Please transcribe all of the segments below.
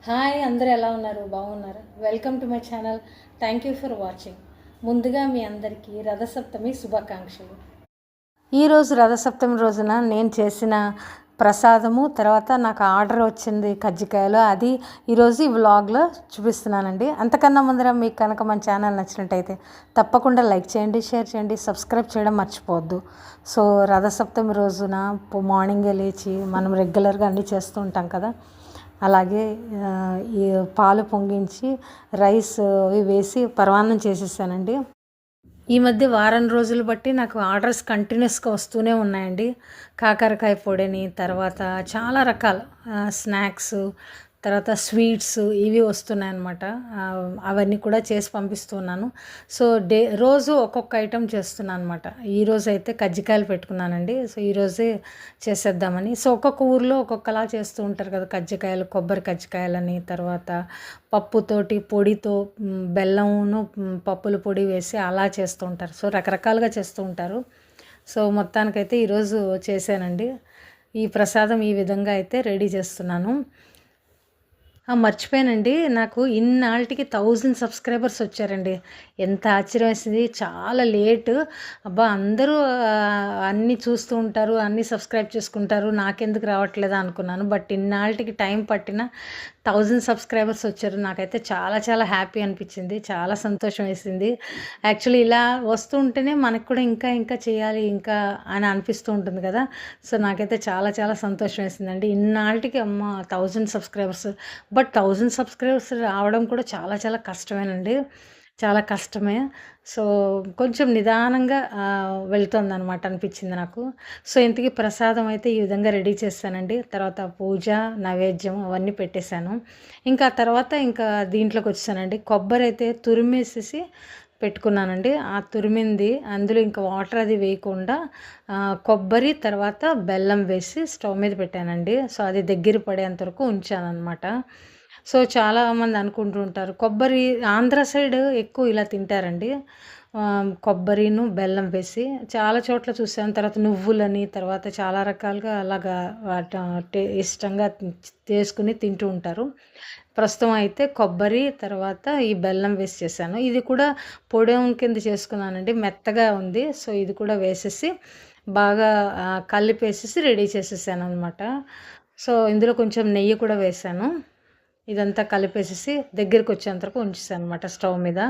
Hi, అందరూ ఎలా ఉన్నారు? బాగున్నారు. Welcome to my channel. Thank you for watching. ముందుగా మీ అందరికీ రథసప్తమి శుభాకాంక్షలు. ఈరోజు రథసప్తమి రోజున నేను చేసిన ప్రసాదము, తర్వాత నాకు ఆర్డర్ వచ్చింది కజ్జికాయలు, అది ఈరోజు ఈ వ్లాగ్లో చూపిస్తున్నానండి. అంతకన్నా ముందర మీకు కనుక మన ఛానల్ నచ్చినట్టయితే తప్పకుండా లైక్ చేయండి, షేర్ చేయండి, సబ్స్క్రైబ్ చేయడం మర్చిపోవద్దు. సో రథసప్తమి రోజున మార్నింగే లేచి మనం రెగ్యులర్గా అన్నీ చేస్తూ ఉంటాం కదా, అలాగే ఈ పాలు పొంగించి రైస్ అవి వేసి పరమాన్నం చేసేసానండి. ఈ మధ్య వారం రోజులు బట్టి నాకు ఆర్డర్స్ కంటిన్యూస్గా వస్తూనే ఉన్నాయండి. కాకరకాయ పొడిని, తర్వాత చాలా రకాల స్నాక్స్, తర్వాత స్వీట్స్ ఇవి వస్తున్నాయన్నమాట. అవన్నీ కూడా చేసి పంపిస్తున్నాను. సో రోజు ఒక్కొక్క ఐటెం చేస్తున్నాను అనమాట. ఈరోజు అయితే కజ్జికాయలు పెట్టుకున్నానండి. సో ఈరోజే చేసేద్దామని. సో ఒక్కొక్క ఊర్లో ఒక్కొక్కలా చేస్తూ ఉంటారు కదా, కజ్జికాయలు, కొబ్బరి కజ్జికాయలని, తర్వాత పప్పుతోటి పొడితో బెల్లమును పప్పుల పొడి వేసి అలా చేస్తూ ఉంటారు. సో రకరకాలుగా చేస్తూ ఉంటారు. సో మొత్తానికైతే ఈరోజు చేశానండి. ఈ ప్రసాదం ఈ విధంగా అయితే రెడీ చేస్తున్నాను. మర్చిపోయానండి, నాకు ఇన్నాళ్ళకి 1000 సబ్స్క్రైబర్స్ వచ్చారండి. ఎంత ఆశ్చర్యం వేసింది. చాలా లేటు. అబ్బా, అందరూ అన్నీ చూస్తూ ఉంటారు, అన్నీ సబ్స్క్రైబ్ చేసుకుంటారు, నాకెందుకు రావట్లేదా అనుకున్నాను. బట్ ఇన్నాళ్ళకి టైం పట్టిన 1000 సబ్స్క్రైబర్స్ వచ్చారు. నాకైతే చాలా చాలా హ్యాపీ అనిపించింది, చాలా సంతోషం వేసింది. యాక్చువల్లీ ఇలా వస్తూ ఉంటేనే మనకు కూడా ఇంకా ఇంకా చేయాలి ఇంకా అని అనిపిస్తూ ఉంటుంది కదా. సో నాకైతే చాలా చాలా సంతోషం వేసిందండి. ఇన్నాళ్ళకి అమ్మ 1000 సబ్స్క్రైబర్స్. బట్ 1000 సబ్స్క్రైబర్స్ రావడం కూడా చాలా చాలా కష్టమేనండి, చాలా కష్టమే. సో కొంచెం నిదానంగా వెళ్తుందన్నమాట అనిపించింది నాకు. సో ఇంతకీ ప్రసాదం అయితే ఈ విధంగా రెడీ చేస్తానండి. తర్వాత పూజ, నైవేద్యం అవన్నీ పెట్టేశాను. ఇంకా తర్వాత ఇంకా దీంట్లోకి వచ్చానండి. కొబ్బరి అయితే తురిమేసేసి పెట్టుకున్నానండి. ఆ తురిమింది అందులో ఇంకా వాటర్ అది వేయకుండా కొబ్బరి తర్వాత బెల్లం వేసి స్టవ్ మీద పెట్టానండి. సో అది దగ్గర పడేంత వరకు ఉంచానన్నమాట. సో చాలామంది అనుకుంటూ ఉంటారు, కొబ్బరి ఆంధ్ర సైడ్ ఎక్కువ ఇలా తింటారండి, కొబ్బరిను బెల్లం వేసి. చాలా చోట్ల చూసాను. తర్వాత నువ్వులని, తర్వాత చాలా రకాలుగా అలాగా ఇష్టంగా చేసుకుని తింటూ ఉంటారు. ప్రస్తుతం అయితే కొబ్బరి తర్వాత ఈ బెల్లం వేసి చేశాను. ఇది కూడా పొడి కింద చేసుకున్నానండి, మెత్తగా ఉంది. సో ఇది కూడా వేసేసి బాగా కలిపేసేసి రెడీ చేసేసాను అనమాట. సో ఇందులో కొంచెం నెయ్యి కూడా వేసాను. ఇదంతా కలిపేసేసి దగ్గరికి వచ్చేంత వరకు ఉంచేసాను అనమాట స్టవ్ మీద.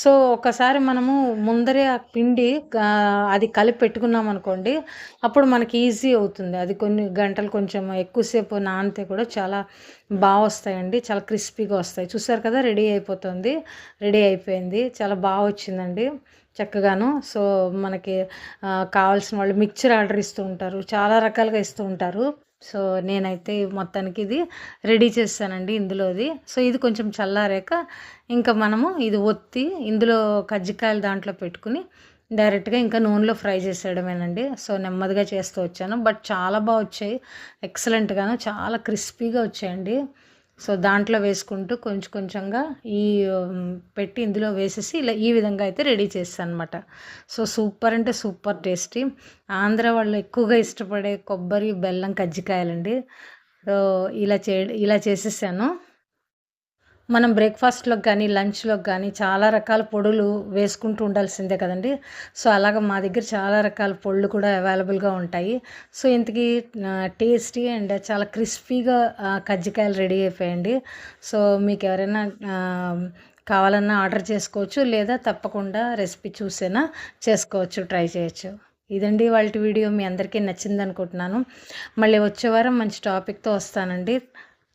సో ఒకసారి మనము ముందరే ఆ పిండి అది కలిపి పెట్టుకున్నాం అనుకోండి, అప్పుడు మనకి ఈజీ అవుతుంది. అది కొన్ని గంటలు కొంచెం ఎక్కువసేపు నానితే కూడా చాలా బాగా వస్తాయండి, చాలా క్రిస్పీగా వస్తాయి. చూసారు కదా, రెడీ అయిపోతుంది, రెడీ అయిపోయింది, చాలా బాగా వచ్చిందండి చక్కగాను. సో మనకి కావాల్సిన వాళ్ళు మిక్చర్ ఆర్డర్ ఇస్తూ ఉంటారు, చాలా రకాలుగా ఇస్తూ ఉంటారు. సో నేనైతే మొత్తానికి ఇది రెడీ చేస్తానండి ఇందులోది. సో ఇది కొంచెం చల్లారాక ఇంకా మనము ఇది ఒత్తి ఇందులో కజ్జికాయలు దాంట్లో పెట్టుకుని డైరెక్ట్గా ఇంకా నూనెలో ఫ్రై చేసేయడమేనండి. సో నెమ్మదిగా చేస్తూ వచ్చాను, బట్ చాలా బాగా వచ్చాయి, ఎక్సలెంట్గాను, చాలా క్రిస్పీగా వచ్చాయండి. సో దాంట్లో వేసుకుంటూ కొంచెం కొంచెంగా ఈ పెట్టి ఇందులో వేసేసి ఇలా ఈ విధంగా అయితే రెడీ చేస్తాను అనమాట. సో సూపర్ అంటే సూపర్ టేస్టీ. ఆంధ్ర వాళ్ళు ఎక్కువగా ఇష్టపడే కొబ్బరి బెల్లం కజ్జికాయలండి. సో ఇలా చేసేసాను. మనం బ్రేక్ఫాస్ట్లోకి కానీ లంచ్లోకి కానీ చాలా రకాల పొడులు వేసుకుంటూ ఉండాల్సిందే కదండి. సో అలాగ మా దగ్గర చాలా రకాల పొడులు కూడా అవైలబుల్గా ఉంటాయి. సో ఇంతకీ టేస్టీ అండ్ చాలా క్రిస్పీగా కజ్జికాయలు రెడీ అయిపోయాయండి. సో మీకు ఎవరైనా కావాలన్నా ఆర్డర్ చేసుకోవచ్చు, లేదా తప్పకుండా రెసిపీ చూసైనా చేసుకోవచ్చు, ట్రై చేయొచ్చు. ఇదండి వాళ్ళ వీడియో. మీ అందరికీ నచ్చింది అనుకుంటున్నాను. మళ్ళీ వచ్చే వారం మంచి టాపిక్తో వస్తానండి.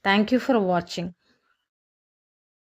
Thank you for watching.